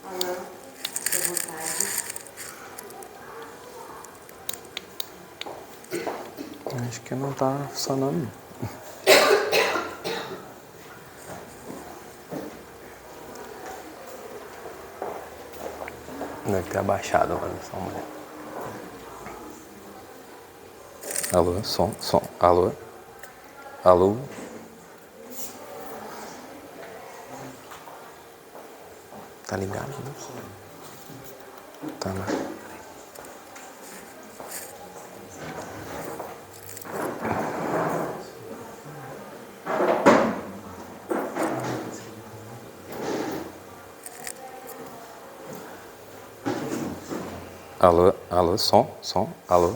Alan, fique à vontade. Acho que não está funcionando. Deve ter abaixado agora, só uma olhada. Alô, som, alô, alô. Tá ligado, né? Tá, né? Alô, alô, som, alô.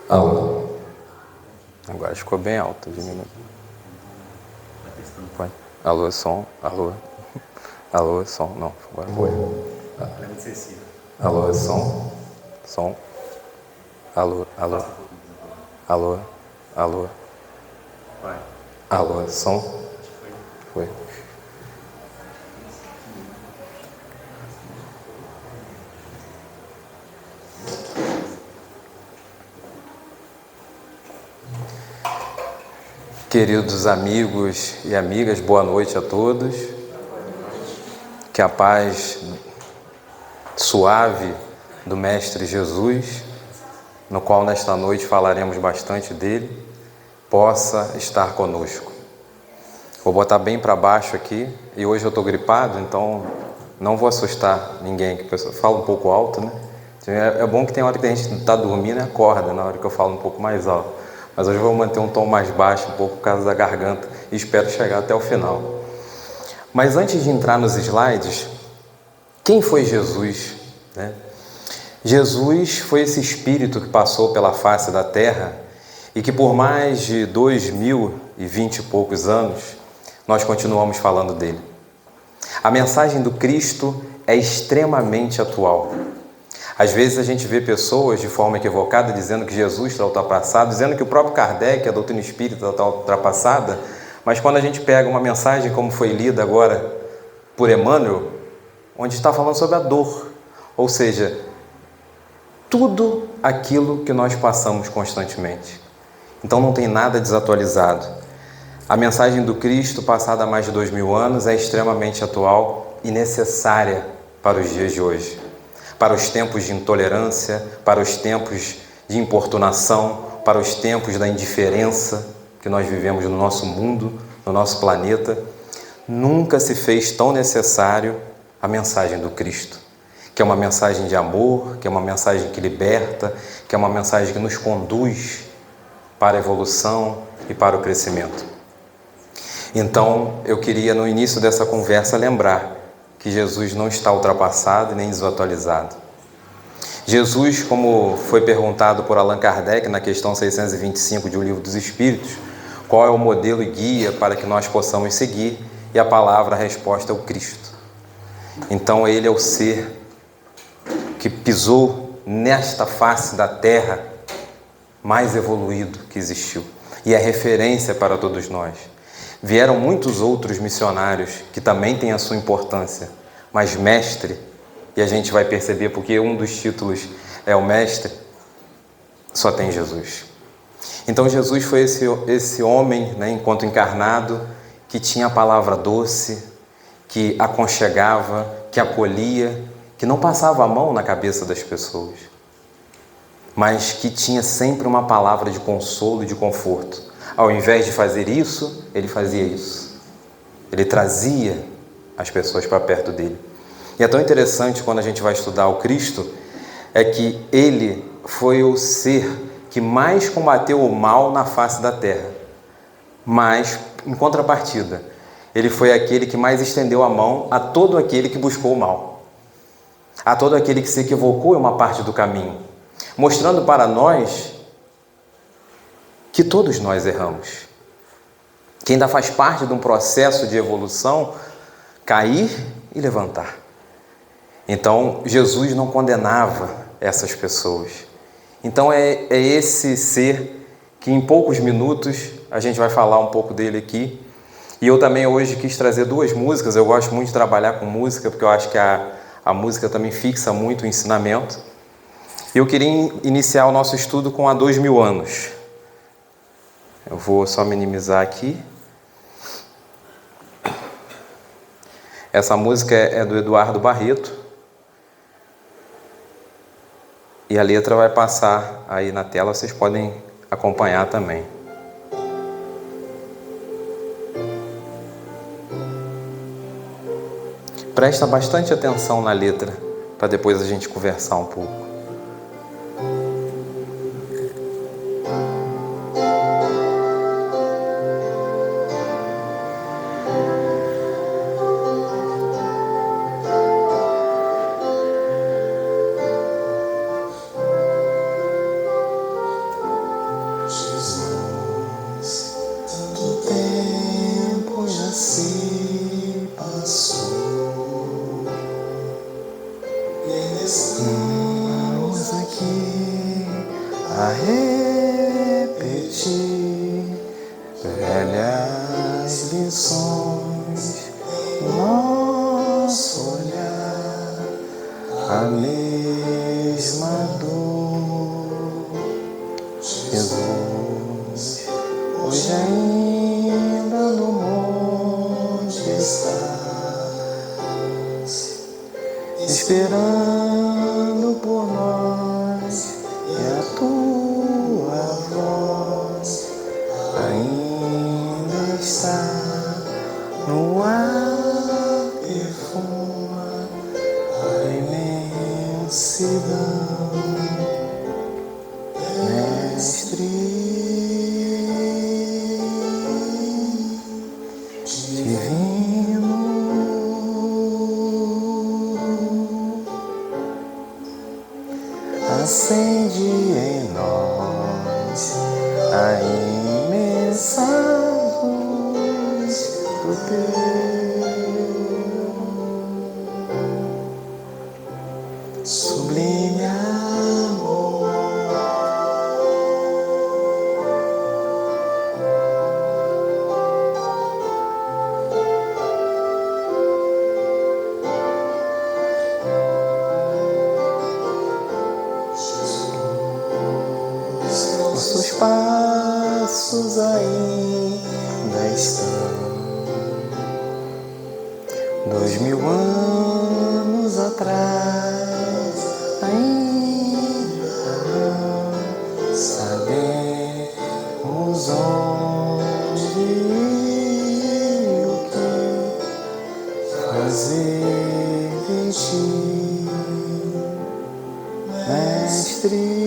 Alô. Agora ficou bem alto, diminui. Pode. Alô, som, alô. Alô, som, não, agora foi. Alô, som. Alô, alô. Alô, alô. Alô, som. Foi. Queridos amigos e amigas, boa noite a todos. Que a paz suave do Mestre Jesus, no qual nesta noite falaremos bastante dele, possa estar conosco. Vou botar bem para baixo aqui, e hoje eu estou gripado, então não vou assustar ninguém, que a pessoa fala um pouco alto, né? É bom que tem hora que a gente está dormindo e acorda na hora que eu falo um pouco mais alto. Mas hoje eu vou manter um tom mais baixo, um pouco por causa da garganta, e espero chegar até o final. Mas antes de entrar nos slides, quem foi Jesus, né? Jesus foi esse Espírito que passou pela face da Terra e que por mais de 2020 e poucos anos, nós continuamos falando dele. A mensagem do Cristo é extremamente atual. Às vezes a gente vê pessoas de forma equivocada dizendo que Jesus está ultrapassado, dizendo que o próprio Kardec, a doutrina espírita, está ultrapassada, mas quando a gente pega uma mensagem como foi lida agora por Emmanuel, onde está falando sobre a dor, ou seja, tudo aquilo que nós passamos constantemente. Então não tem nada desatualizado. A mensagem do Cristo, passada há mais de 2000 anos, é extremamente atual e necessária para os dias de hoje. Para os tempos de intolerância, para os tempos de importunação, para os tempos da indiferença que nós vivemos no nosso mundo, no nosso planeta, nunca se fez tão necessário a mensagem do Cristo, que é uma mensagem de amor, que é uma mensagem que liberta, que é uma mensagem que nos conduz para a evolução e para o crescimento. Então, eu queria, no início dessa conversa, lembrar que Jesus não está ultrapassado nem desatualizado. Jesus, como foi perguntado por Allan Kardec na questão 625 de O Livro dos Espíritos, qual é o modelo e guia para que nós possamos seguir, e a palavra, a resposta é o Cristo. Então, ele é o ser que pisou nesta face da terra mais evoluído que existiu, e é referência para todos nós. Vieram muitos outros missionários que também têm a sua importância, mas mestre, e a gente vai perceber porque um dos títulos é o mestre, só tem Jesus. Então Jesus foi esse homem, né, enquanto encarnado, que tinha a palavra doce, que aconchegava, que acolhia, que não passava a mão na cabeça das pessoas, mas que tinha sempre uma palavra de consolo e de conforto. Ao invés de fazer isso, ele fazia isso. Ele trazia as pessoas para perto dele. E é tão interessante quando a gente vai estudar o Cristo, é que ele foi o ser que mais combateu o mal na face da terra. Mas, em contrapartida, ele foi aquele que mais estendeu a mão a todo aquele que buscou o mal, a todo aquele que se equivocou em uma parte do caminho, mostrando para nós que todos nós erramos, que ainda faz parte de um processo de evolução, cair e levantar. Então, Jesus não condenava essas pessoas. Então, é esse ser que em poucos minutos, a gente vai falar um pouco dele aqui, E eu também hoje quis trazer duas músicas. Eu gosto muito de trabalhar com música, porque eu acho que a música também fixa muito o ensinamento. E eu queria iniciar o nosso estudo com Há 2000 anos. Eu vou só minimizar aqui. Essa música é do Eduardo Barreto. E a letra vai passar aí na tela, vocês podem acompanhar também. Presta bastante atenção na letra, para depois a gente conversar um pouco. Estamos aqui a repetir velhas lições, nosso olhar, a mesma dor. Jesus, hoje ainda no monte estás, esperando por nós, e a tua voz ainda está no ar, perfuma a imensidão, Mestre divino. Acende em nós a imensa luz do teu sublime amor. Nossos passos ainda estão 2000 anos atrás, ainda não sabemos onde e o que fazer de ti, Mestre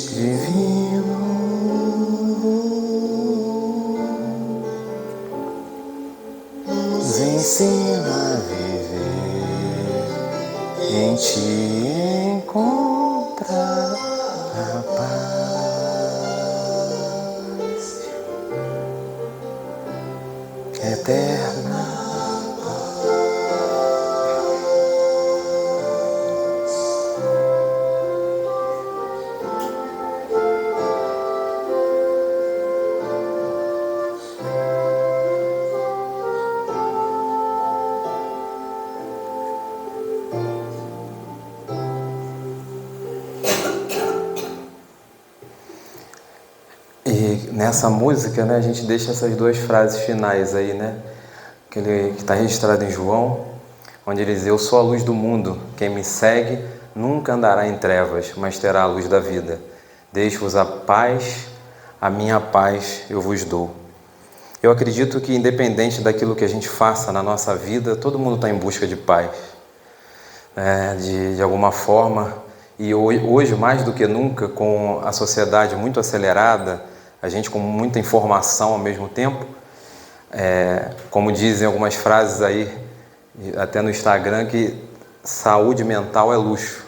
divino. Nos ensina a viver, em ti encontrar a paz eterna. E nessa música, né, a gente deixa essas duas frases finais aí, né? Que está registrado em João, onde ele diz: eu sou a luz do mundo, quem me segue nunca andará em trevas, mas terá a luz da vida. Deixo-vos a paz, a minha paz eu vos dou. Eu acredito que, independente daquilo que a gente faça na nossa vida, todo mundo está em busca de paz, né? De alguma forma. E hoje, mais do que nunca, com a sociedade muito acelerada, a gente com muita informação ao mesmo tempo, como dizem algumas frases aí, até no Instagram, que saúde mental é luxo.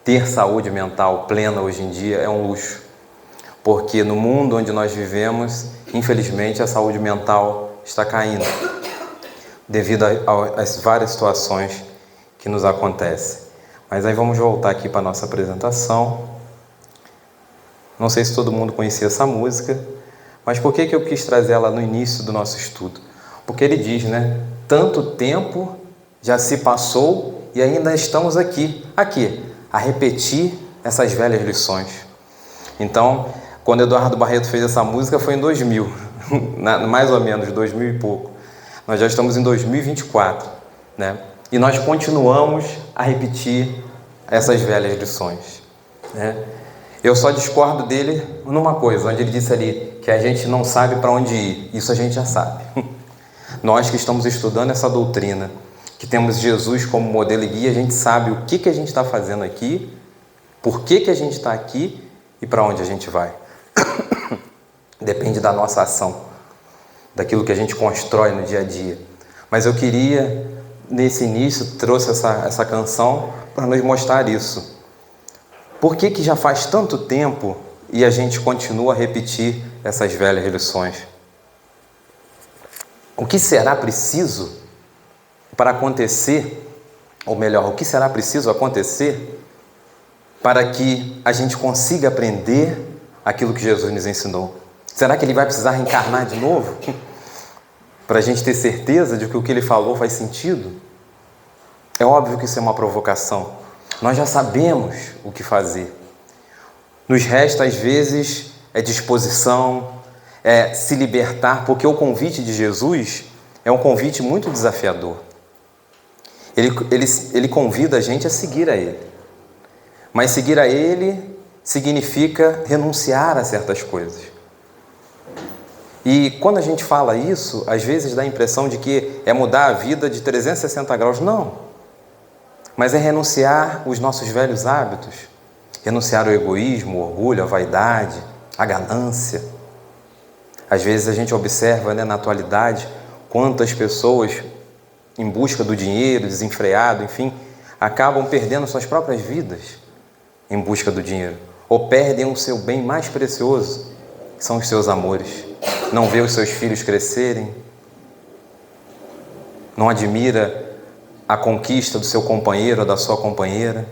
Ter saúde mental plena hoje em dia é um luxo, porque no mundo onde nós vivemos, infelizmente, a saúde mental está caindo, devido às várias situações que nos acontecem. Mas aí vamos voltar aqui para a nossa apresentação. Não sei se todo mundo conhecia essa música, mas por que eu quis trazer ela no início do nosso estudo? Porque ele diz, né? Tanto tempo já se passou e ainda estamos aqui, a repetir essas velhas lições. Então, quando Eduardo Barreto fez essa música foi em 2000, mais ou menos, 2000 e pouco. Nós já estamos em 2024, né? E nós continuamos a repetir essas velhas lições, né? Eu só discordo dele numa coisa, onde ele disse ali que a gente não sabe para onde ir. Isso a gente já sabe. Nós que estamos estudando essa doutrina, que temos Jesus como modelo e guia, a gente sabe o que a gente está fazendo aqui, por que a gente está aqui e para onde a gente vai. Depende da nossa ação, daquilo que a gente constrói no dia a dia. Mas eu queria, nesse início, trouxe essa canção para nos mostrar isso. Por que já faz tanto tempo e a gente continua a repetir essas velhas lições? O que será preciso para acontecer, ou melhor, o que será preciso acontecer para que a gente consiga aprender aquilo que Jesus nos ensinou? Será que ele vai precisar reencarnar de novo? Para a gente ter certeza de que o que ele falou faz sentido? É óbvio que isso é uma provocação. Nós já sabemos o que fazer. Nos resta, às vezes, disposição, se libertar, porque o convite de Jesus é um convite muito desafiador. Ele convida a gente a seguir a Ele. Mas seguir a Ele significa renunciar a certas coisas. E quando a gente fala isso, às vezes dá a impressão de que é mudar a vida de 360 graus. Não. Mas é renunciar os nossos velhos hábitos. Renunciar ao egoísmo, o orgulho, a vaidade, a ganância. Às vezes a gente observa, né, na atualidade, quantas pessoas em busca do dinheiro, desenfreado, enfim, acabam perdendo suas próprias vidas em busca do dinheiro. Ou perdem o seu bem mais precioso, que são os seus amores. Não vê os seus filhos crescerem, não admira a conquista do seu companheiro ou da sua companheira,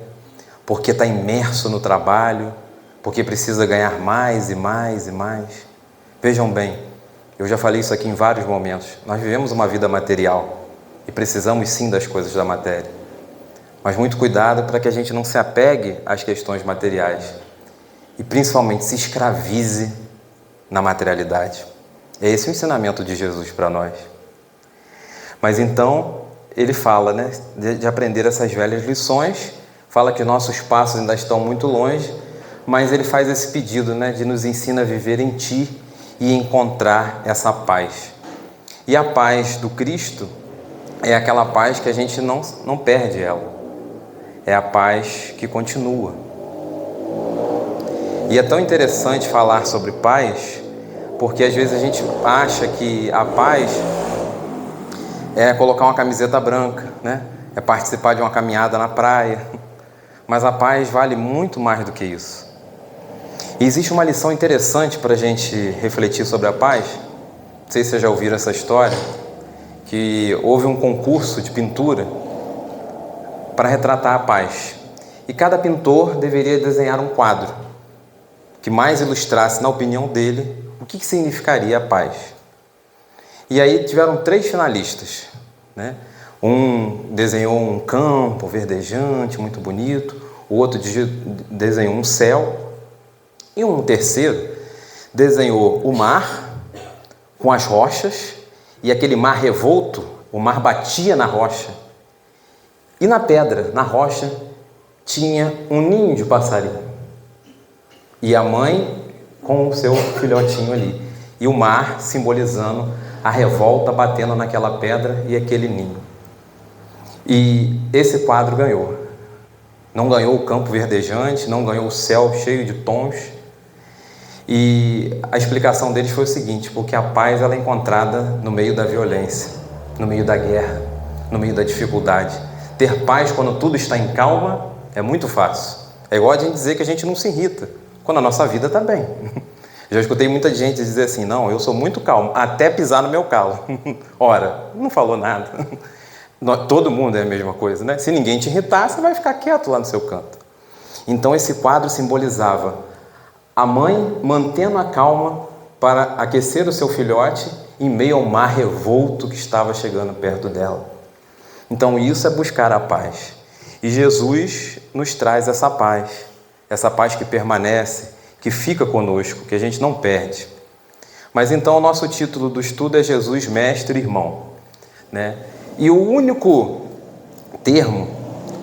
porque está imerso no trabalho, porque precisa ganhar mais e mais e mais. Vejam bem, eu já falei isso aqui em vários momentos, nós vivemos uma vida material e precisamos sim das coisas da matéria. Mas muito cuidado para que a gente não se apegue às questões materiais e principalmente se escravize na materialidade. É esse o ensinamento de Jesus para nós. Mas então, ele fala, né, de aprender essas velhas lições, fala que nossos passos ainda estão muito longe, mas ele faz esse pedido, né, de nos ensina a viver em Ti e encontrar essa paz. E a paz do Cristo é aquela paz que a gente não perde ela. É a paz que continua. E é tão interessante falar sobre paz, porque às vezes a gente acha que a paz é colocar uma camiseta branca, né? É participar de uma caminhada na praia. Mas a paz vale muito mais do que isso. E existe uma lição interessante para a gente refletir sobre a paz. Não sei se vocês já ouviram essa história, que houve um concurso de pintura para retratar a paz. E cada pintor deveria desenhar um quadro que mais ilustrasse, na opinião dele, o que significaria a paz. E aí tiveram 3 finalistas, né? Um desenhou um campo verdejante, muito bonito. O outro desenhou um céu. E um terceiro desenhou o mar com as rochas. E aquele mar revolto, o mar batia na rocha. E na pedra, na rocha, tinha um ninho de passarinho. E a mãe com o seu filhotinho ali. E o mar simbolizando a revolta batendo naquela pedra e aquele ninho. E esse quadro ganhou. Não ganhou o campo verdejante, não ganhou o céu cheio de tons. E a explicação deles foi o seguinte: porque a paz ela é encontrada no meio da violência, no meio da guerra, no meio da dificuldade. Ter paz quando tudo está em calma é muito fácil. É igual a gente dizer que a gente não se irrita quando a nossa vida está bem. Já escutei muita gente dizer assim: não, eu sou muito calmo, até pisar no meu calo. Ora, não falou nada. Todo mundo é a mesma coisa, né? Se ninguém te irritar, você vai ficar quieto lá no seu canto. Então esse quadro simbolizava A mãe mantendo a calma para aquecer o seu filhote em meio ao mar revolto que estava chegando perto dela. Então isso é buscar a paz. E Jesus nos traz essa paz que permanece, que fica conosco, que a gente não perde. Mas então o nosso título do estudo é Jesus, Mestre e Irmão, né? E o único termo,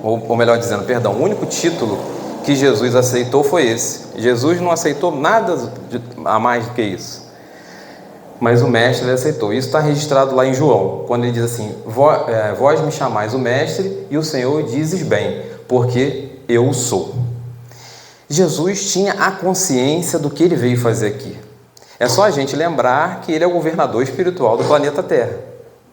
ou melhor dizendo, perdão, o único título que Jesus aceitou foi esse. Jesus não aceitou nada a mais do que isso. Mas o Mestre ele aceitou. Isso está registrado lá em João, quando ele diz assim: vós me chamais o Mestre e o Senhor dizes bem, porque eu sou. Jesus tinha a consciência do que ele veio fazer aqui. É só a gente lembrar que ele é o governador espiritual do planeta Terra,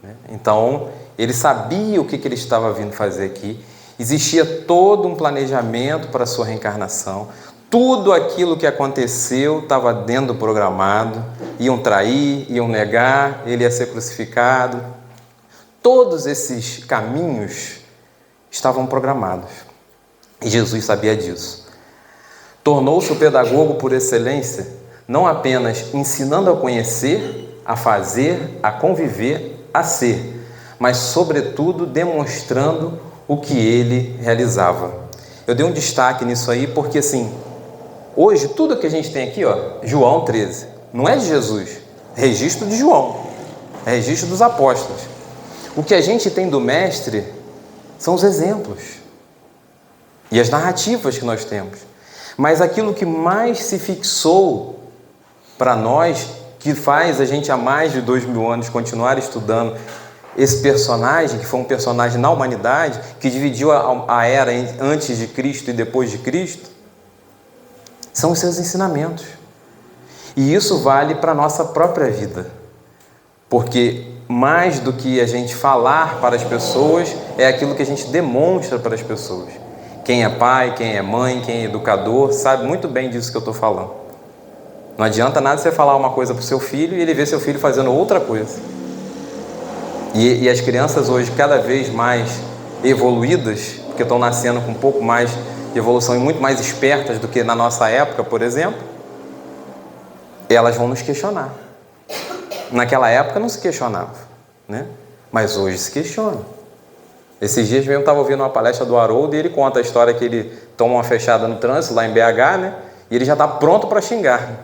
né? Então, ele sabia o que ele estava vindo fazer aqui. Existia todo um planejamento para a sua reencarnação. Tudo aquilo que aconteceu estava dentro do programado. Iam trair, iam negar, ele ia ser crucificado. Todos esses caminhos estavam programados. E Jesus sabia disso. Tornou-se o pedagogo por excelência, não apenas ensinando a conhecer, a fazer, a conviver, a ser, mas, sobretudo, demonstrando o que ele realizava. Eu dei um destaque nisso aí porque, assim, hoje, tudo que a gente tem aqui, ó, João 13, não é de Jesus, é registro de João, é registro dos apóstolos. O que a gente tem do Mestre são os exemplos e as narrativas que nós temos. Mas aquilo que mais se fixou para nós, que faz a gente há mais de 2000 anos continuar estudando esse personagem, que foi um personagem na humanidade, que dividiu a era antes de Cristo e depois de Cristo, são os seus ensinamentos. E isso vale para a nossa própria vida. Porque mais do que a gente falar para as pessoas, é aquilo que a gente demonstra para as pessoas. Quem é pai, quem é mãe, quem é educador, sabe muito bem disso que eu estou falando. Não adianta nada você falar uma coisa para o seu filho e ele ver seu filho fazendo outra coisa. E as crianças hoje, cada vez mais evoluídas, porque estão nascendo com um pouco mais de evolução e muito mais espertas do que na nossa época, por exemplo, elas vão nos questionar. Naquela época não se questionava, né? Mas hoje se questiona. Esses dias mesmo eu estava ouvindo uma palestra do Haroldo e ele conta a história que ele toma uma fechada no trânsito lá em BH, né? E ele já está pronto para xingar.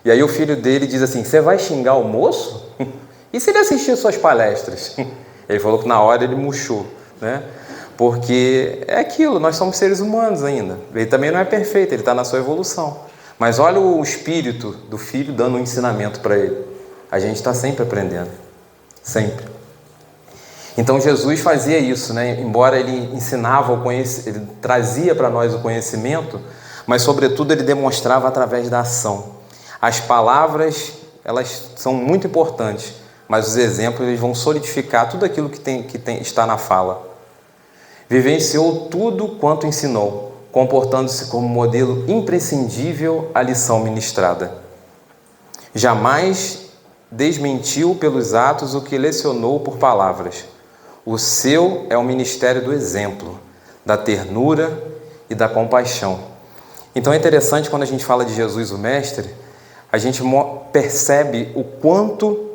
E aí o filho dele diz assim: você vai xingar o moço? E se ele assistir suas palestras? Ele falou que na hora ele murchou, né? Porque é aquilo, nós somos seres humanos ainda. Ele também não é perfeito, ele está na sua evolução. Mas olha o espírito do filho dando um ensinamento para ele. A gente está sempre aprendendo, sempre. Então Jesus fazia isso, né? Embora ele ensinava ele trazia para nós o conhecimento, mas sobretudo ele demonstrava através da ação. As palavras, elas são muito importantes, mas os exemplos eles vão solidificar tudo aquilo que está na fala. Vivenciou tudo quanto ensinou, comportando-se como modelo imprescindível à lição ministrada. Jamais desmentiu pelos atos o que lecionou por palavras. O seu é o ministério do exemplo, da ternura e da compaixão. Então é interessante quando a gente fala de Jesus, o Mestre, a gente percebe o quanto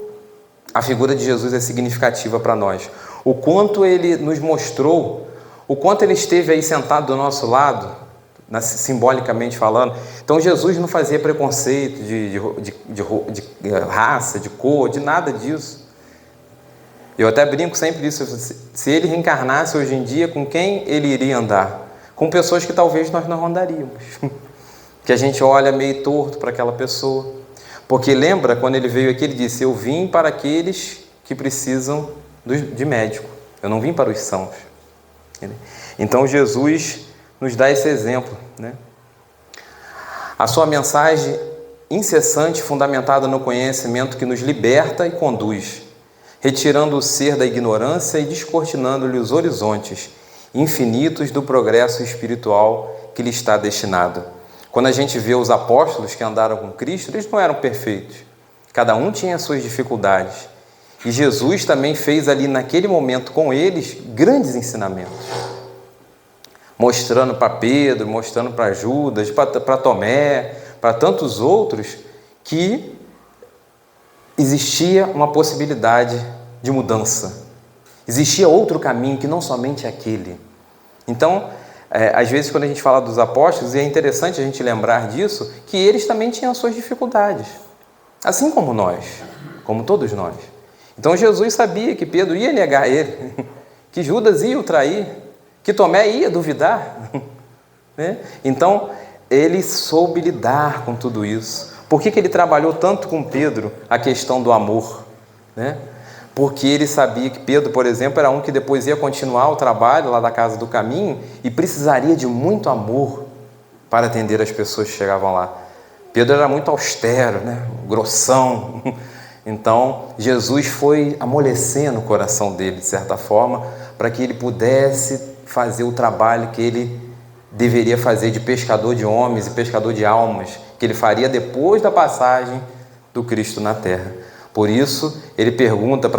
a figura de Jesus é significativa para nós. O quanto ele nos mostrou, o quanto ele esteve aí sentado do nosso lado, simbolicamente falando. Então Jesus não fazia preconceito de raça, de cor, de nada disso. Eu até brinco sempre disso. Se ele reencarnasse hoje em dia, com quem ele iria andar? Com pessoas que talvez nós não andaríamos. Que a gente olha meio torto para aquela pessoa. Porque lembra, quando ele veio aqui, ele disse: eu vim para aqueles que precisam de médico. Eu não vim para os sãos. Então Jesus nos dá esse exemplo, né? A sua mensagem incessante, fundamentada no conhecimento que nos liberta e conduz, retirando o ser da ignorância e descortinando-lhe os horizontes infinitos do progresso espiritual que lhe está destinado. Quando a gente vê os apóstolos que andaram com Cristo, eles não eram perfeitos. Cada um tinha suas dificuldades. E Jesus também fez ali naquele momento com eles grandes ensinamentos. Mostrando para Pedro, mostrando para Judas, para Tomé, para tantos outros, que existia uma possibilidade de mudança. Existia outro caminho que não somente aquele. Então, às vezes quando a gente fala dos apóstolos, e é interessante a gente lembrar disso, que eles também tinham as suas dificuldades. Assim como nós, como todos nós. Então Jesus sabia que Pedro ia negar ele, que Judas ia o trair, que Tomé ia duvidar. Né? Então, ele soube lidar com tudo isso. Por que ele trabalhou tanto com Pedro a questão do amor? Né? Porque ele sabia que Pedro, por exemplo, era um que depois ia continuar o trabalho lá da Casa do Caminho e precisaria de muito amor para atender as pessoas que chegavam lá. Pedro era muito austero, né? Grossão. Então, Jesus foi amolecendo o coração dele, de certa forma, para que ele pudesse fazer o trabalho que ele deveria fazer de pescador de homens e pescador de almas, que ele faria depois da passagem do Cristo na terra. Por isso, ele pergunta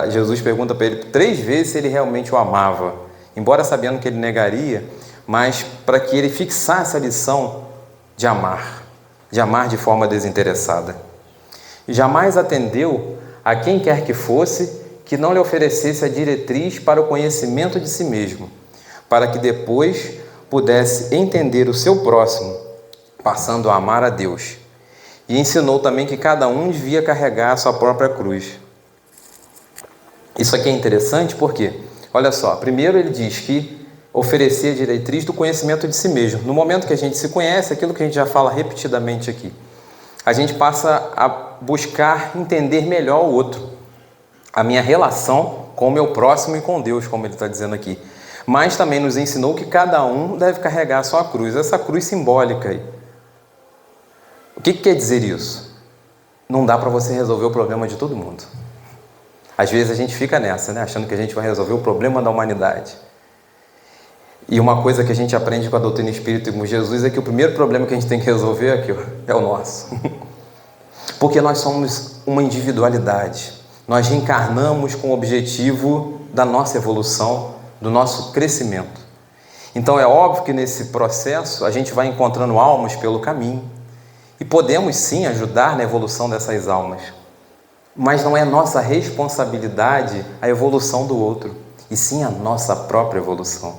Jesus pergunta para ele 3 vezes se ele realmente o amava, embora sabendo que ele negaria, mas para que ele fixasse a lição de amar de forma desinteressada. Jamais atendeu a quem quer que fosse que não lhe oferecesse a diretriz para o conhecimento de si mesmo, para que depois pudesse entender o seu próximo, passando a amar a Deus. E ensinou também que cada um devia carregar a sua própria cruz. Isso aqui é interessante porque, olha só, primeiro ele diz que oferecer a diretriz do conhecimento de si mesmo. No momento que a gente se conhece, aquilo que a gente já fala repetidamente aqui, a gente passa a buscar entender melhor o outro, a minha relação com o meu próximo e com Deus, como ele está dizendo aqui. Mas também nos ensinou que cada um deve carregar a sua cruz, essa cruz simbólica aí. O que quer dizer isso? Não dá para você resolver o problema de todo mundo. Às vezes a gente fica nessa, né? Achando que a gente vai resolver o problema da humanidade. E uma coisa que a gente aprende com a doutrina espírita e com Jesus é que o primeiro problema que a gente tem que resolver aqui é o nosso. Porque nós somos uma individualidade. Nós reencarnamos com o objetivo da nossa evolução, do nosso crescimento. Então é óbvio que nesse processo a gente vai encontrando almas pelo caminho. E podemos sim ajudar na evolução dessas almas. Mas não é nossa responsabilidade a evolução do outro, e sim a nossa própria evolução.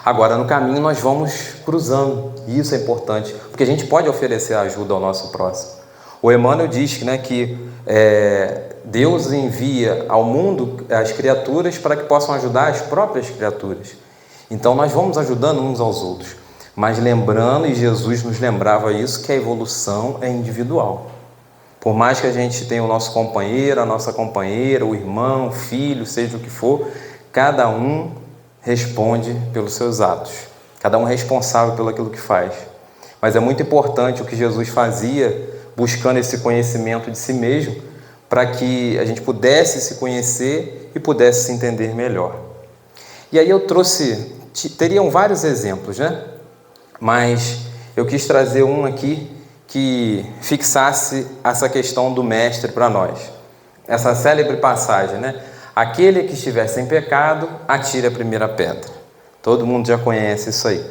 Agora, no caminho, nós vamos cruzando, e isso é importante, porque a gente pode oferecer ajuda ao nosso próximo. O Emmanuel diz, né, que Deus envia ao mundo as criaturas para que possam ajudar as próprias criaturas. Então, nós vamos ajudando uns aos outros, mas lembrando, e Jesus nos lembrava isso, que a evolução é individual. Por mais que a gente tenha o nosso companheiro, a nossa companheira, o irmão, o filho, seja o que for, cada um responde pelos seus atos. Cada um é responsável pelo aquilo que faz. Mas é muito importante o que Jesus fazia, buscando esse conhecimento de si mesmo, para que a gente pudesse se conhecer e pudesse se entender melhor. E aí eu teriam vários exemplos, né? Mas eu quis trazer um aqui que fixasse essa questão do mestre para nós. Essa célebre passagem, né? Aquele que estiver sem pecado, atire a primeira pedra. Todo mundo já conhece isso aí.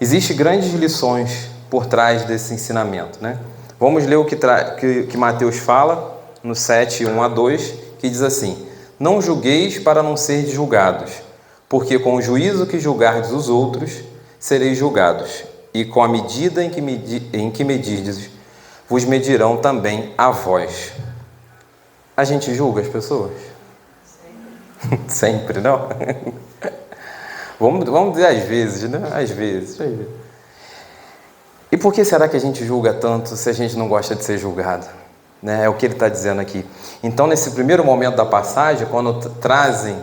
Existem grandes lições por trás desse ensinamento, né? Vamos ler o que Mateus fala no 7, 1 a 2, que diz assim: não julgueis para não seres julgados, porque com o juízo que julgardes os outros, sereis julgados, e com a medida em que medirdes, vos medirão também a vós. A gente julga as pessoas? Sempre, não? Vamos dizer às vezes, né? Às vezes. E por que será que a gente julga tanto se a gente não gosta de ser julgado? Né? É o que ele está dizendo aqui. Então, nesse primeiro momento da passagem, quando trazem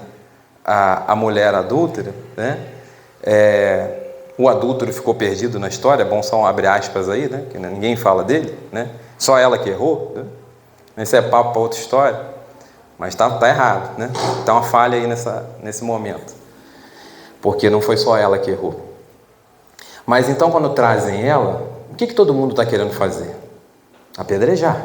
a mulher adúltera, né? O adúltero ficou perdido na história, bom, só abre aspas aí, né? Que ninguém fala dele, né? Só ela que errou, né? Esse é papo para outra história, mas tá errado, né? Tá uma falha aí nesse momento, porque não foi só ela que errou. Mas então, quando trazem ela, o que todo mundo está querendo fazer? Apedrejar.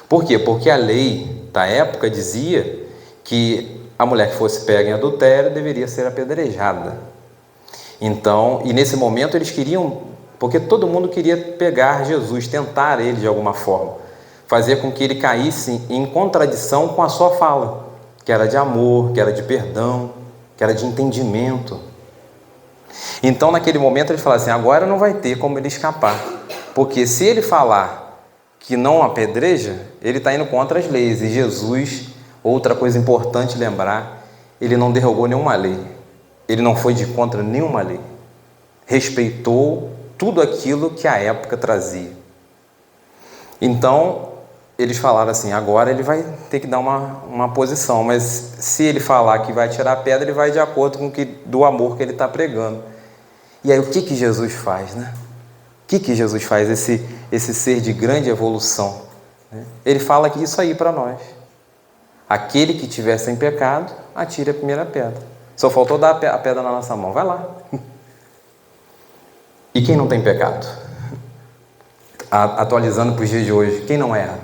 Por quê? Porque a lei da época dizia que a mulher que fosse pega em adultério deveria ser apedrejada. Então, e nesse momento eles queriam porque todo mundo queria pegar Jesus, tentar ele de alguma forma, fazer com que ele caísse em contradição com a sua fala, que era de amor, que era de perdão, que era de entendimento. Então, naquele momento, ele fala assim: agora não vai ter como ele escapar, porque se ele falar que não apedreja, ele está indo contra as leis. E Jesus, outra coisa importante lembrar, ele não derrogou nenhuma lei, ele não foi de contra nenhuma lei, respeitou tudo aquilo que a época trazia. Então, eles falaram assim: agora ele vai ter que dar uma posição, mas se ele falar que vai tirar a pedra, ele vai de acordo com do amor que ele está pregando. E aí o que Jesus faz, né? O que Jesus faz, esse ser de grande evolução? Ele fala que isso aí para nós: aquele que tiver sem pecado, atire a primeira pedra. Só faltou dar a pedra na nossa mão, vai lá. E quem não tem pecado? Atualizando para os dias de hoje, quem não erra?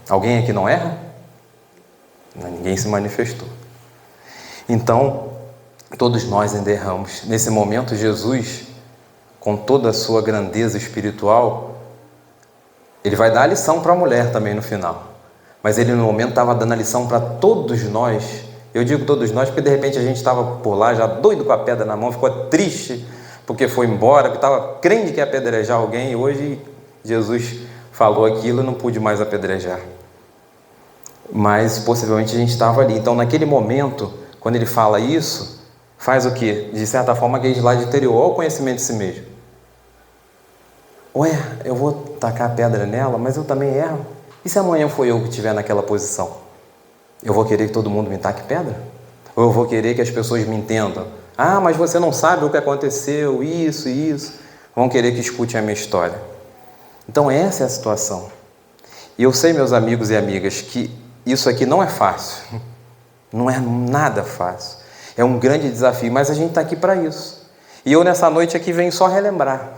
Alguém aqui não erra? Ninguém se manifestou. Então, todos nós ainda erramos. Nesse momento, Jesus, com toda a sua grandeza espiritual, ele vai dar a lição para a mulher também no final. Mas ele no momento estava dando a lição para todos nós. Eu digo todos nós porque de repente a gente estava por lá já doido com a pedra na mão, ficou triste porque foi embora, que estava crente que ia apedrejar alguém, e hoje Jesus falou aquilo e não pude mais apedrejar. Mas possivelmente a gente estava ali. Então naquele momento, quando ele fala isso, faz o quê? De certa forma, aquele slide anterior, olha o conhecimento de si mesmo. Ué, eu vou tacar a pedra nela, mas eu também erro. E se amanhã for eu que estiver naquela posição? Eu vou querer que todo mundo me taque pedra? Ou eu vou querer que as pessoas me entendam? Ah, mas você não sabe o que aconteceu, isso e isso. Vão querer que escute a minha história. Então essa é a situação. E eu sei, meus amigos e amigas, que isso aqui não é fácil. Não é nada fácil. É um grande desafio, mas a gente está aqui para isso. E eu nessa noite aqui venho só relembrar.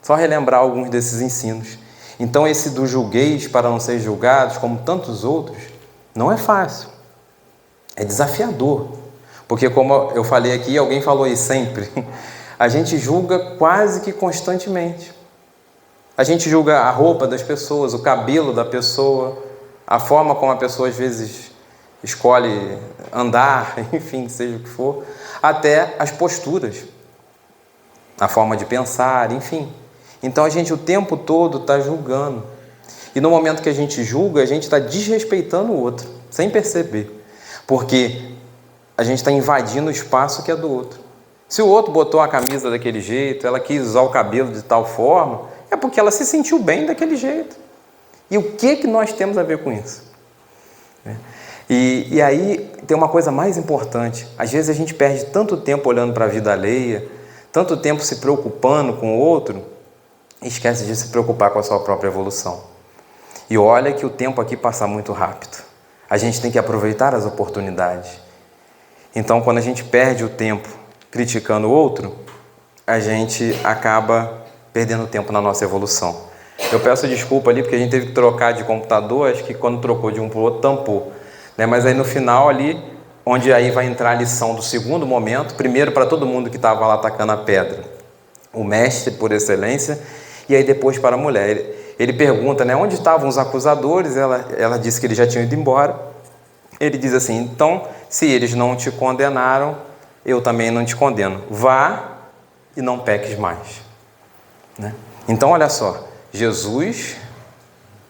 Só relembrar alguns desses ensinos. Então esse do julgueis para não ser julgados, como tantos outros, não é fácil. É desafiador. Porque como eu falei aqui, alguém falou aí sempre, a gente julga quase que constantemente. A gente julga a roupa das pessoas, o cabelo da pessoa, a forma como a pessoa às vezes escolhe andar, enfim, seja o que for, até as posturas, a forma de pensar, enfim. Então a gente o tempo todo está julgando. E no momento que a gente julga, a gente está desrespeitando o outro, sem perceber. Porque a gente está invadindo o espaço que é do outro. Se o outro botou a camisa daquele jeito, ela quis usar o cabelo de tal forma, é porque ela se sentiu bem daquele jeito. E o que nós temos a ver com isso? E aí tem uma coisa mais importante. Às vezes a gente perde tanto tempo olhando para a vida alheia, tanto tempo se preocupando com o outro, e esquece de se preocupar com a sua própria evolução. E olha que o tempo aqui passa muito rápido. A gente tem que aproveitar as oportunidades. Então, quando a gente perde o tempo criticando o outro, a gente acaba perdendo tempo na nossa evolução. Eu peço desculpa ali, porque a gente teve que trocar de computador, acho que quando trocou de um para o outro, tampou. Mas aí no final ali, onde aí vai entrar a lição do segundo momento, primeiro para todo mundo que estava lá atacando a pedra, o mestre por excelência, e aí depois para a mulher. Ele pergunta, onde estavam os acusadores? Ela disse que eles já tinham ido embora. Ele diz assim: então, se eles não te condenaram, eu também não te condeno. Vá e não peques mais. Então, olha só, Jesus,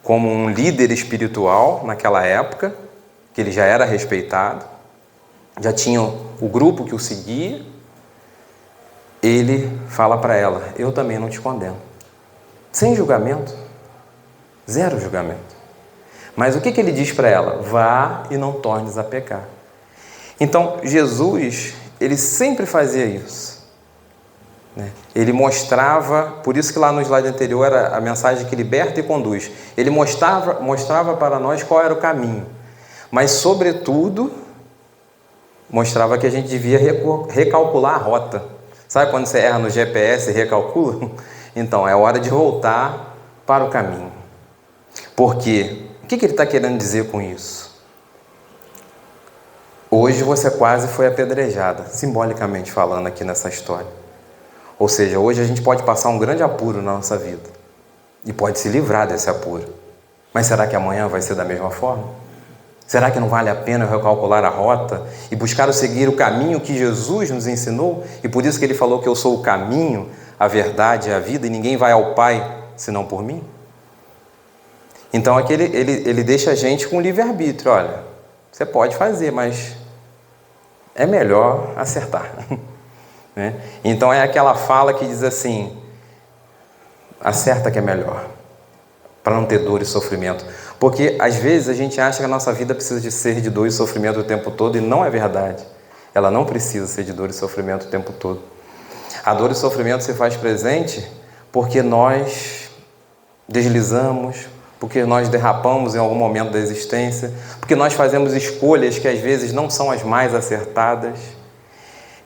como um líder espiritual naquela época, que ele já era respeitado, já tinha o grupo que o seguia, ele fala para ela: eu também não te condeno. Sem julgamento, zero julgamento. Mas o que ele diz para ela? Vá e não tornes a pecar. Então, Jesus, ele sempre fazia isso. Ele mostrava, por isso que lá no slide anterior era a mensagem que liberta e conduz. Ele mostrava para nós qual era o caminho. Mas, sobretudo, mostrava que a gente devia recalcular a rota. Sabe quando você erra no GPS e recalcula? Então, é hora de voltar para o caminho. Porque o que ele está querendo dizer com isso? Hoje você quase foi apedrejada, simbolicamente falando aqui nessa história. Ou seja, hoje a gente pode passar um grande apuro na nossa vida e pode se livrar desse apuro. Mas será que amanhã vai ser da mesma forma? Será que não vale a pena eu recalcular a rota e buscar seguir o caminho que Jesus nos ensinou? E por isso que ele falou que eu sou o caminho, a verdade e a vida, e ninguém vai ao Pai senão por mim? Então aqui ele deixa a gente com livre-arbítrio. Olha, você pode fazer, mas é melhor acertar. Né? Então é aquela fala que diz assim, acerta que é melhor, para não ter dor e sofrimento. Porque às vezes a gente acha que a nossa vida precisa de ser de dor e sofrimento o tempo todo, e não é verdade. Ela não precisa ser de dor e sofrimento o tempo todo. A dor e sofrimento se faz presente porque nós deslizamos, porque nós derrapamos em algum momento da existência, porque nós fazemos escolhas que às vezes não são as mais acertadas.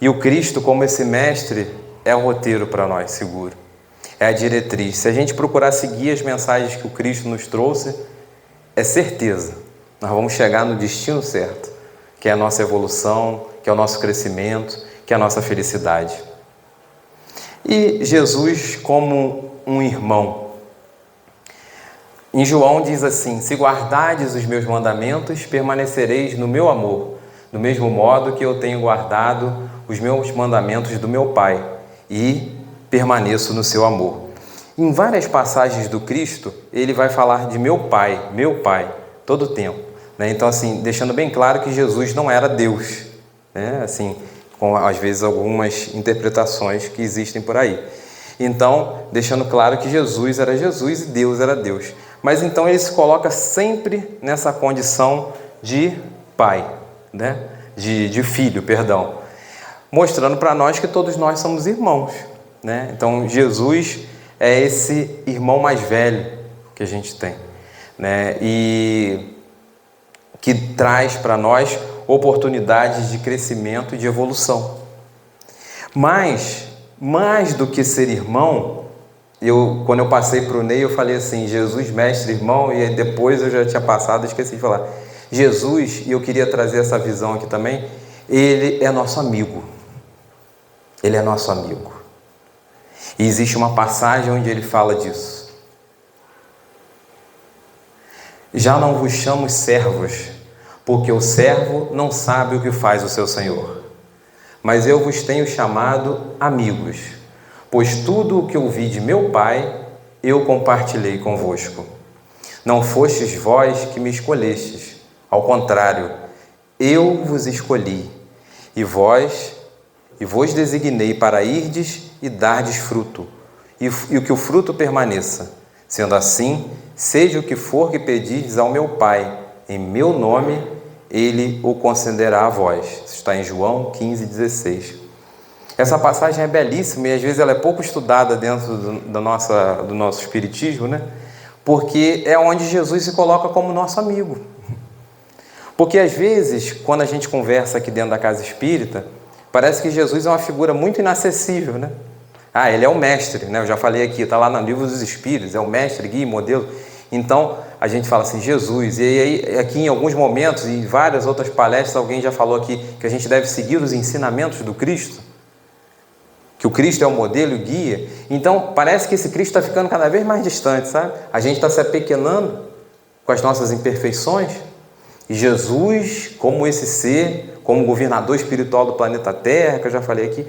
E o Cristo, como esse mestre, é o roteiro para nós, seguro. É a diretriz. Se a gente procurar seguir as mensagens que o Cristo nos trouxe, é certeza, nós vamos chegar no destino certo, que é a nossa evolução, que é o nosso crescimento, que é a nossa felicidade. E Jesus como um irmão. Em João diz assim, se guardardes os meus mandamentos, permanecereis no meu amor, do mesmo modo que eu tenho guardado os meus mandamentos do meu Pai e permaneço no seu amor. Em várias passagens do Cristo, ele vai falar de meu Pai, todo o tempo. Né? Então, assim, deixando bem claro que Jesus não era Deus. Né? Assim, com, às vezes, algumas interpretações que existem por aí. Então, deixando claro que Jesus era Jesus e Deus era Deus. Mas, então, ele se coloca sempre nessa condição de pai, né? de filho, perdão. Mostrando para nós que todos nós somos irmãos. Né? Então, Jesus é esse irmão mais velho que a gente tem, né? E que traz para nós oportunidades de crescimento e de evolução. Mas, mais do que ser irmão, quando eu passei para o Ney, eu falei assim, Jesus, mestre, irmão, e aí depois eu já tinha passado, esqueci de falar. Jesus, e eu queria trazer essa visão aqui também, ele é nosso amigo. Ele é nosso amigo. E existe uma passagem onde ele fala disso. Já não vos chamo servos, porque o servo não sabe o que faz o seu senhor. Mas eu vos tenho chamado amigos, pois tudo o que ouvi de meu Pai, eu compartilhei convosco. Não fostes vós que me escolhestes, ao contrário, eu vos escolhi, e vos designei para irdes e dardes fruto, e que o fruto permaneça. Sendo assim, seja o que for que pedirdes ao meu Pai, em meu nome, ele o concederá a vós. Isso está em João 15,16. Essa passagem é belíssima e às vezes ela é pouco estudada dentro do nosso espiritismo, né? Porque é onde Jesus se coloca como nosso amigo. Porque às vezes, quando a gente conversa aqui dentro da casa espírita, parece que Jesus é uma figura muito inacessível, né? Ah, ele é o mestre, né? Eu já falei aqui, está lá no Livro dos Espíritos, é o mestre, guia e modelo. Então, a gente fala assim, Jesus, e aí aqui em alguns momentos, e em várias outras palestras, alguém já falou aqui que a gente deve seguir os ensinamentos do Cristo, que o Cristo é o modelo e o guia. Então, parece que esse Cristo está ficando cada vez mais distante, sabe? A gente está se apequenando com as nossas imperfeições, e Jesus, como esse ser, como governador espiritual do planeta Terra, que eu já falei aqui,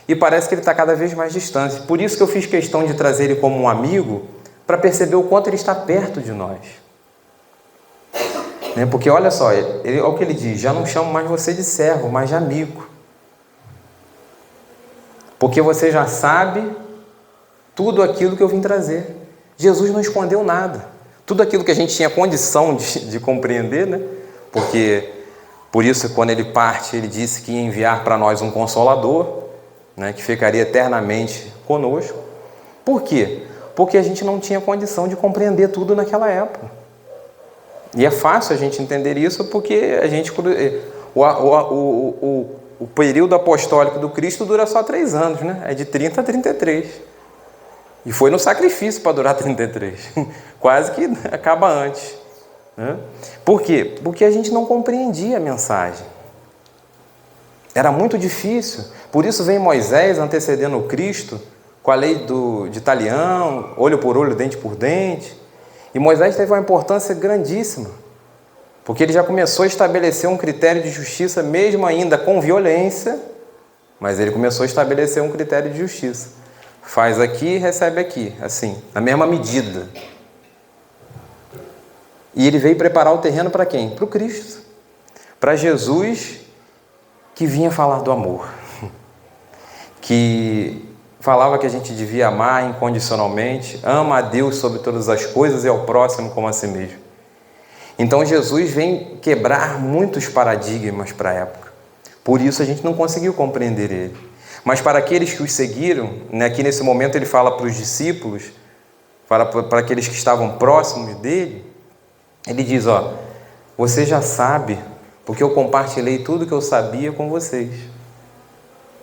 e parece que ele está cada vez mais distante. Por isso que eu fiz questão de trazer ele como um amigo, para perceber o quanto ele está perto de nós. Né? Porque olha só, olha o que ele diz, já não chamo mais você de servo, mas de amigo. Porque você já sabe tudo aquilo que eu vim trazer. Jesus não escondeu nada. Tudo aquilo que a gente tinha condição de compreender, né? Porque, por isso, quando ele parte, ele disse que ia enviar para nós um Consolador, né? Que ficaria eternamente conosco. Por quê? Porque a gente não tinha condição de compreender tudo naquela época. E é fácil a gente entender isso porque a gente, o período apostólico do Cristo dura só 3 anos, né? É de 30 a 33. E foi no sacrifício para durar 33. Quase que acaba antes. Né? Por quê? Porque a gente não compreendia a mensagem. Era muito difícil. Por isso vem Moisés antecedendo o Cristo, com a lei de talião, olho por olho, dente por dente. E Moisés teve uma importância grandíssima, porque ele já começou a estabelecer um critério de justiça, mesmo ainda com violência, mas ele começou a estabelecer um critério de justiça. Faz aqui, recebe aqui, assim, na mesma medida. E ele veio preparar o terreno para quem? Para o Cristo. Para Jesus, que vinha falar do amor. Que falava que a gente devia amar incondicionalmente, ama a Deus sobre todas as coisas e ao próximo como a si mesmo. Então Jesus vem quebrar muitos paradigmas para a época. Por isso a gente não conseguiu compreender ele. Mas para aqueles que os seguiram, né, aqui nesse momento ele fala para os discípulos, para aqueles que estavam próximos dele, ele diz, você já sabe, porque eu compartilhei tudo que eu sabia com vocês.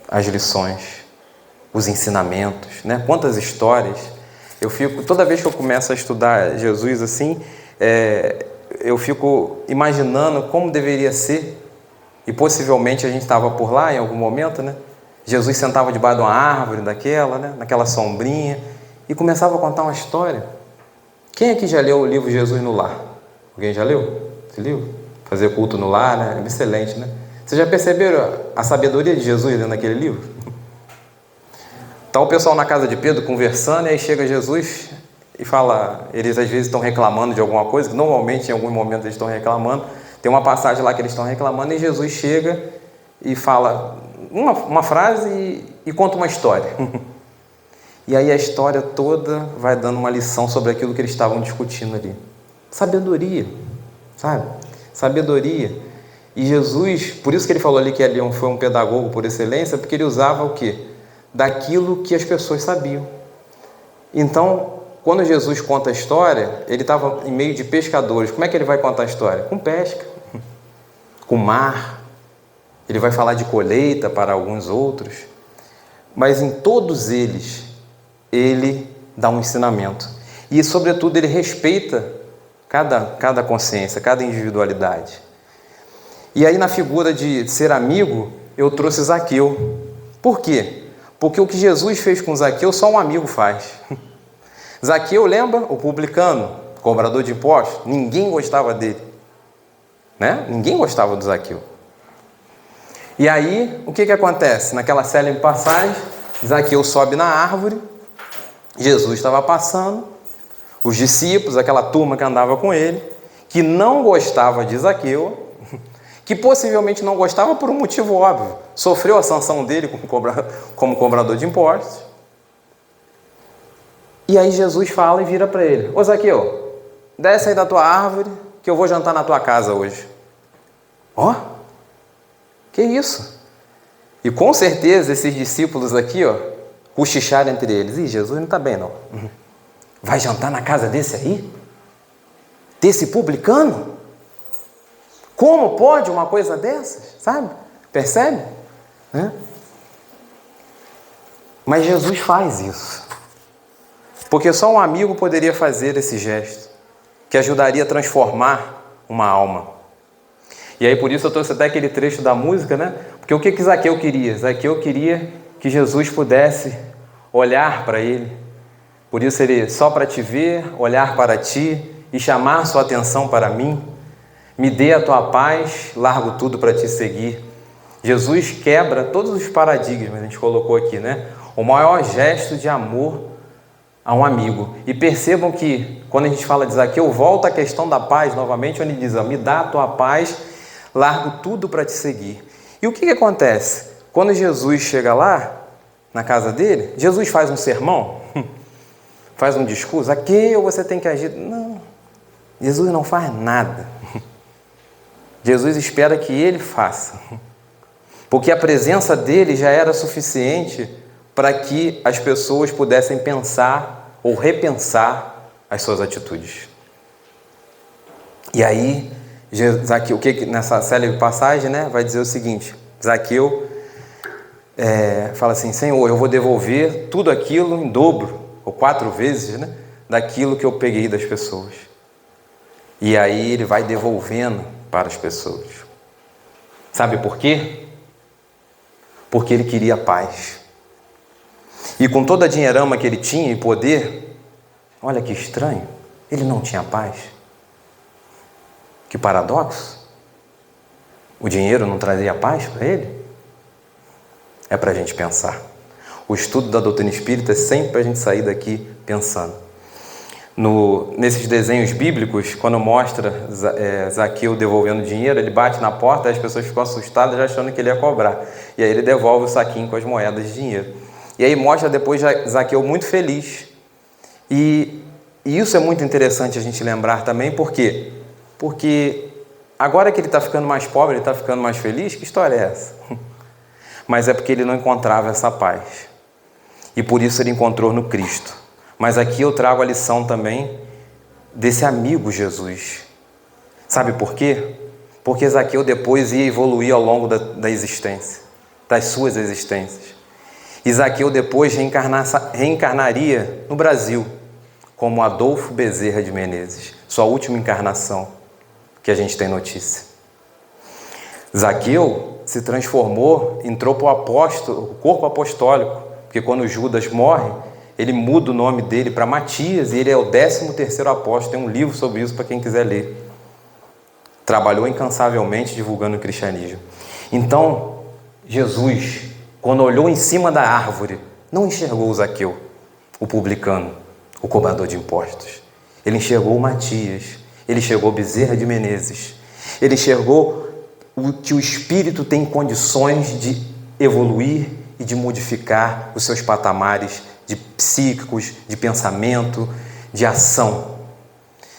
As lições, os ensinamentos, né? Quantas histórias. Toda vez que eu começo a estudar Jesus assim, eu fico imaginando como deveria ser, e possivelmente a gente estava por lá em algum momento, né? Jesus sentava debaixo de uma árvore daquela, né? Naquela sombrinha, e começava a contar uma história. Quem aqui já leu o livro Jesus no Lar? Alguém já leu esse livro? Fazer culto no lar, né? É excelente, né? Vocês já perceberam a sabedoria de Jesus dentro daquele livro? Está o pessoal na casa de Pedro conversando, e aí chega Jesus e fala, eles às vezes estão reclamando de alguma coisa, que normalmente em algum momento eles estão reclamando, tem uma passagem lá que eles estão reclamando, e Jesus chega e fala uma frase e conta uma história. E aí a história toda vai dando uma lição sobre aquilo que eles estavam discutindo ali. Sabedoria, sabe? Sabedoria. E Jesus, por isso que ele falou ali que ele foi um pedagogo por excelência, porque ele usava o quê? Daquilo que as pessoas sabiam. Então, quando Jesus conta a história, ele estava em meio de pescadores. Como é que ele vai contar a história? Com pesca, com mar. Ele vai falar de colheita para alguns outros. Mas em todos eles, ele dá um ensinamento. E, sobretudo, ele respeita cada consciência, cada individualidade. E aí, na figura de ser amigo, eu trouxe Zaqueu. Por quê? Porque o que Jesus fez com Zaqueu, só um amigo faz. Zaqueu, lembra? O publicano, cobrador de impostos. Ninguém gostava dele. Né? Ninguém gostava do Zaqueu. E aí, o que acontece? Naquela célebre passagem, Zaqueu sobe na árvore, Jesus estava passando, os discípulos, aquela turma que andava com ele, que não gostava de Zaqueu, que possivelmente não gostava por um motivo óbvio, sofreu a sanção dele como cobrador de impostos. E aí Jesus fala e vira para ele, ô Zaqueu, desce aí da tua árvore, que eu vou jantar na tua casa hoje. Que isso? E com certeza esses discípulos aqui, cochicharam entre eles, Jesus não está bem não. Vai jantar na casa desse aí? Desse publicano? Como pode uma coisa dessas? Sabe? Percebe? Mas Jesus faz isso. Porque só um amigo poderia fazer esse gesto, que ajudaria a transformar uma alma. E aí por isso eu trouxe até aquele trecho da música, né? Porque o que Zaqueu queria? Zaqueu queria que Jesus pudesse olhar para ele. Por isso ele, só para te ver, olhar para ti e chamar sua atenção para mim. Me dê a tua paz, largo tudo para te seguir. Jesus quebra todos os paradigmas, a gente colocou aqui, né? O maior gesto de amor a um amigo. E percebam que, quando a gente fala de Zaqueu, volta a questão da paz novamente, onde diz, me dá a tua paz, largo tudo para te seguir. E o que acontece? Quando Jesus chega lá, na casa dele, Jesus faz um sermão, faz um discurso, Zaqueu, você tem que agir. Não, Jesus não faz nada. Jesus espera que ele faça. Porque a presença dele já era suficiente para que as pessoas pudessem pensar ou repensar as suas atitudes. E aí, Zaqueu, nessa célebre passagem, né, vai dizer o seguinte, Zaqueu fala assim, Senhor, eu vou devolver tudo aquilo em dobro, ou 4 vezes, né, daquilo que eu peguei das pessoas. E aí ele vai devolvendo para as pessoas. Sabe por quê? porque ele queria paz. E com toda a dinheirama que ele tinha e poder, olha que estranho, ele não tinha paz. Que paradoxo. O dinheiro não trazia paz para ele? É para a gente pensar. O estudo da doutrina espírita é sempre para a gente sair daqui pensando. Nesses desenhos bíblicos, quando mostra Zaqueu devolvendo dinheiro, ele bate na porta e as pessoas ficam assustadas já achando que ele ia cobrar. E aí ele devolve o saquinho com as moedas de dinheiro. E aí mostra depois Zaqueu muito feliz. E isso é muito interessante a gente lembrar também, por quê? Porque agora que ele está ficando mais pobre, ele está ficando mais feliz, que história é essa? Mas é porque ele não encontrava essa paz. E por isso ele encontrou no Cristo. Mas aqui eu trago a lição também desse amigo Jesus. Sabe por quê? Porque Zaqueu depois ia evoluir ao longo da existência, das suas existências. E Zaqueu depois reencarnaria no Brasil, como Adolfo Bezerra de Menezes, sua última encarnação, que a gente tem notícia. Zaqueu se transformou, entrou para o corpo apostólico, porque quando Judas morre, ele muda o nome dele para Matias, e ele é o 13º apóstolo. Tem um livro sobre isso para quem quiser ler. Trabalhou incansavelmente divulgando o cristianismo. Então, Jesus, quando olhou em cima da árvore, não enxergou Zaqueu, o publicano, o cobrador de impostos. Ele enxergou Matias, ele enxergou Bezerra de Menezes, ele enxergou que o espírito tem condições de evoluir e de modificar os seus patamares de psíquicos, de pensamento, de ação.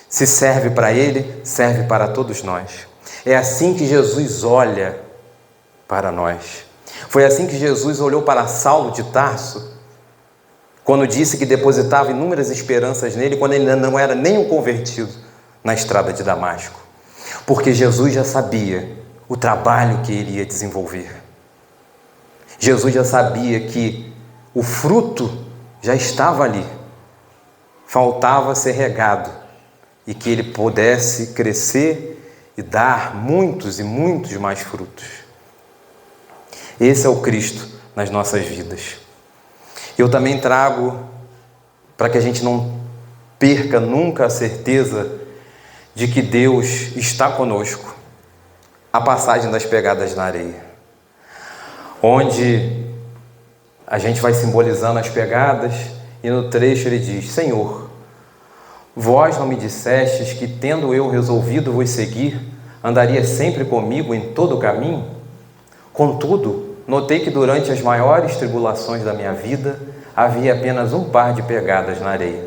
Se serve para ele, serve para todos nós. É assim que Jesus olha para nós. Foi assim que Jesus olhou para Saulo de Tarso, quando disse que depositava inúmeras esperanças nele, quando ele ainda não era nem um convertido na estrada de Damasco. Porque Jesus já sabia o trabalho que ele ia desenvolver. Jesus já sabia que o fruto já estava ali, faltava ser regado, e que ele pudesse crescer e dar muitos e muitos mais frutos. Esse é o Cristo nas nossas vidas. Eu também trago, para que a gente não perca nunca a certeza de que Deus está conosco, a passagem das pegadas na areia, onde a gente vai simbolizando as pegadas, e no trecho ele diz: Senhor, vós não me dissestes que, tendo eu resolvido vos seguir, andaria sempre comigo em todo o caminho? Contudo, notei que durante as maiores tribulações da minha vida, havia apenas um par de pegadas na areia.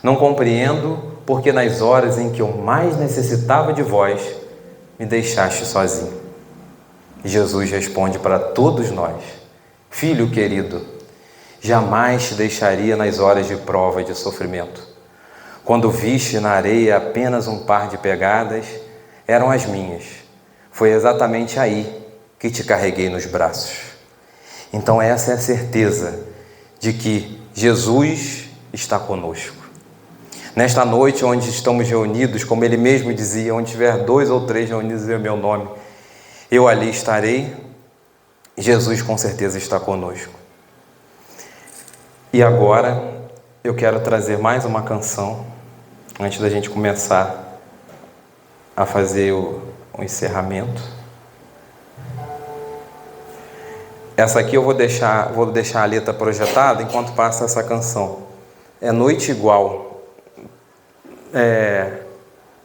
Não compreendo porque nas horas em que eu mais necessitava de vós, me deixaste sozinho. E Jesus responde para todos nós: Filho querido, jamais te deixaria nas horas de prova e de sofrimento. Quando viste na areia apenas um par de pegadas, eram as minhas. Foi exatamente aí que te carreguei nos braços. Então essa é a certeza de que Jesus está conosco. Nesta noite onde estamos reunidos, como ele mesmo dizia, onde tiver 2 ou 3 reunidos em meu nome, eu ali estarei. Jesus com certeza está conosco. E agora eu quero trazer mais uma canção, antes da gente começar a fazer o encerramento. Essa aqui eu vou deixar a letra projetada enquanto passa essa canção. É Noite Igual. É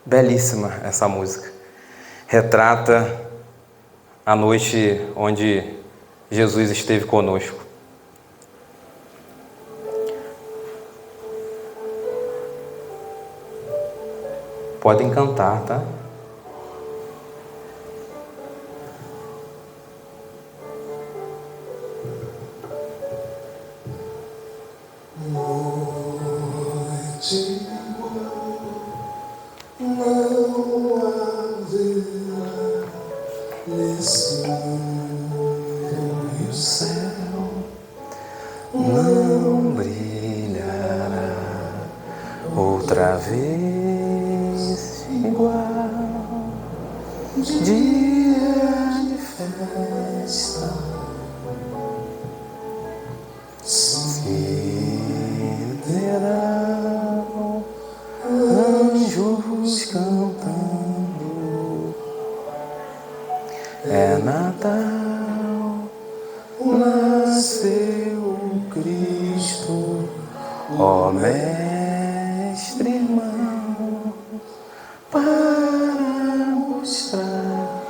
belíssima essa música. Retrata a noite onde Jesus esteve conosco. Podem cantar, tá? Noite não haverá nesse mundo, e o céu não brilhará outra vez igual. Dia de festa anjos cantando. É Natal, nasceu o Cristo, ó Mestre irmão, para mostrar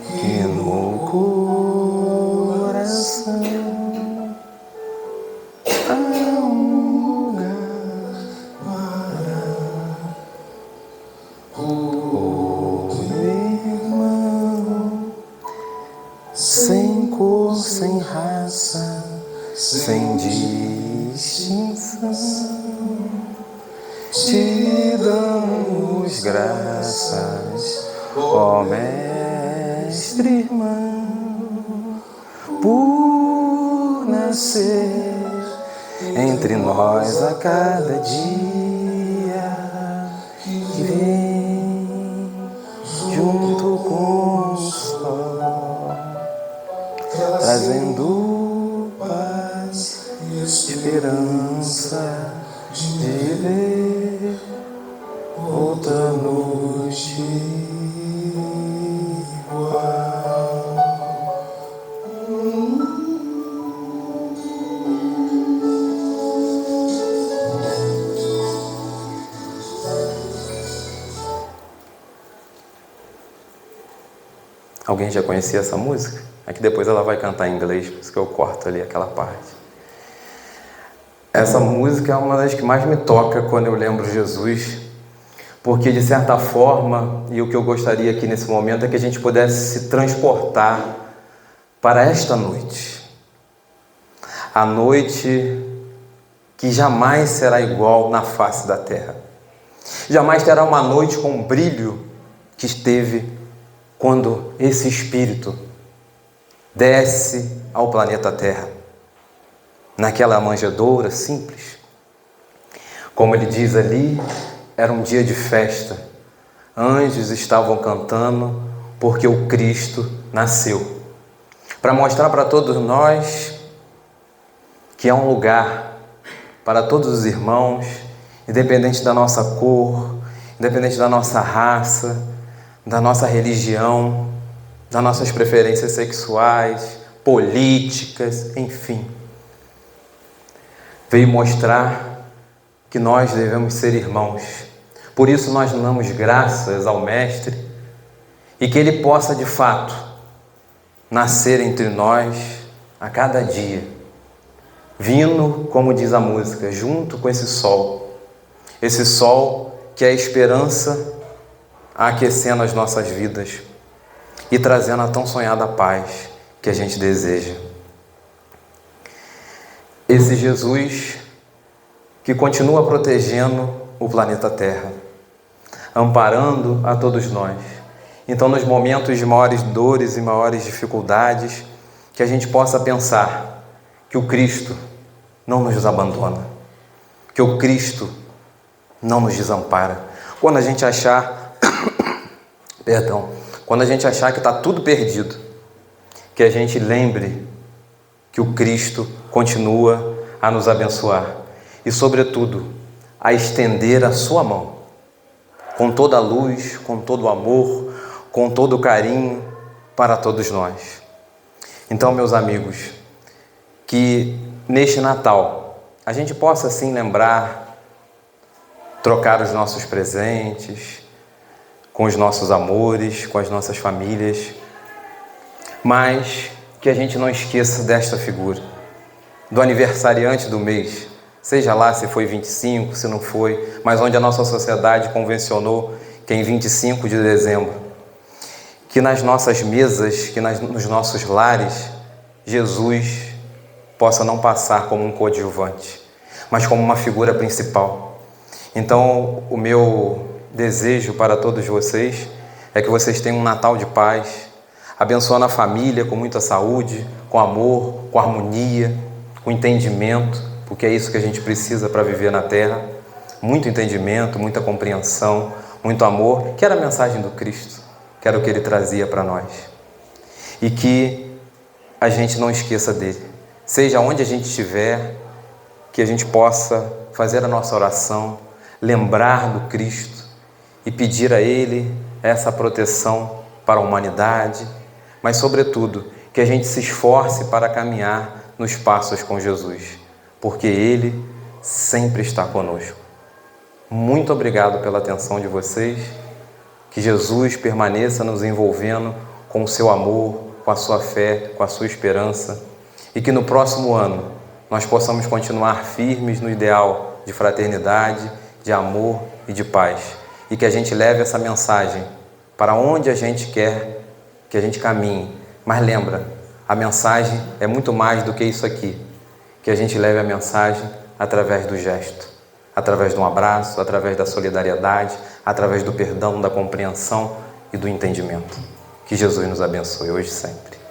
que no coração há um lugar para o irmão, sem cor, sem raça, sem distinção. Te damos graças, ó Mestre irmão, por nascer entre nós a cada dia que vem junto com o sol, trazendo paz e esperança de ver outra noite igual. Alguém já conhecia essa música? Aqui depois ela vai cantar em inglês, por isso que eu corto ali aquela parte. Essa música é uma das que mais me toca quando eu lembro Jesus, porque de certa forma, e o que eu gostaria aqui nesse momento é que a gente pudesse se transportar para esta noite. A noite que jamais será igual na face da terra. Jamais terá uma noite com o brilho que esteve quando esse Espírito desce ao planeta Terra. Naquela manjedoura simples. Como ele diz ali, era um dia de festa. Anjos estavam cantando porque o Cristo nasceu. Para mostrar para todos nós que há um lugar para todos os irmãos, independente da nossa cor, independente da nossa raça, da nossa religião, das nossas preferências sexuais, políticas, enfim. Veio mostrar que nós devemos ser irmãos. Por isso nós damos graças ao Mestre e que Ele possa de fato nascer entre nós a cada dia, vindo, como diz a música, junto com esse sol que é a esperança aquecendo as nossas vidas e trazendo a tão sonhada paz que a gente deseja. Esse Jesus que continua protegendo o planeta Terra, amparando a todos nós. Então, nos momentos de maiores dores e maiores dificuldades, que a gente possa pensar que o Cristo não nos abandona, que o Cristo não nos desampara. Quando a gente achar, quando a gente achar que está tudo perdido, que a gente lembre que o Cristo continua a nos abençoar e, sobretudo, a estender a sua mão com toda a luz, com todo o amor, com todo o carinho para todos nós. Então, meus amigos, que neste Natal a gente possa assim lembrar, trocar os nossos presentes com os nossos amores, com as nossas famílias, mas que a gente não esqueça desta figura, do aniversariante do mês, seja lá se foi 25, se não foi, mas onde a nossa sociedade convencionou que é em 25 de dezembro. Que nas nossas mesas, que nos nossos lares, Jesus possa não passar como um coadjuvante, mas como uma figura principal. Então, o meu desejo para todos vocês é que vocês tenham um Natal de paz, abençoando a família com muita saúde, com amor, com harmonia, com entendimento, porque é isso que a gente precisa para viver na Terra. Muito entendimento, muita compreensão, muito amor, que era a mensagem do Cristo, que era o que Ele trazia para nós. E que a gente não esqueça dele. Seja onde a gente estiver, que a gente possa fazer a nossa oração, lembrar do Cristo e pedir a Ele essa proteção para a humanidade, mas, sobretudo, que a gente se esforce para caminhar nos passos com Jesus, porque Ele sempre está conosco. Muito obrigado pela atenção de vocês. Que Jesus permaneça nos envolvendo com o seu amor, com a sua fé, com a sua esperança, e que no próximo ano nós possamos continuar firmes no ideal de fraternidade, de amor e de paz, e que a gente leve essa mensagem para onde a gente quer que a gente caminhe. Mas lembra, a mensagem é muito mais do que isso aqui, que a gente leve a mensagem através do gesto, através de um abraço, através da solidariedade, através do perdão, da compreensão e do entendimento. Que Jesus nos abençoe hoje e sempre.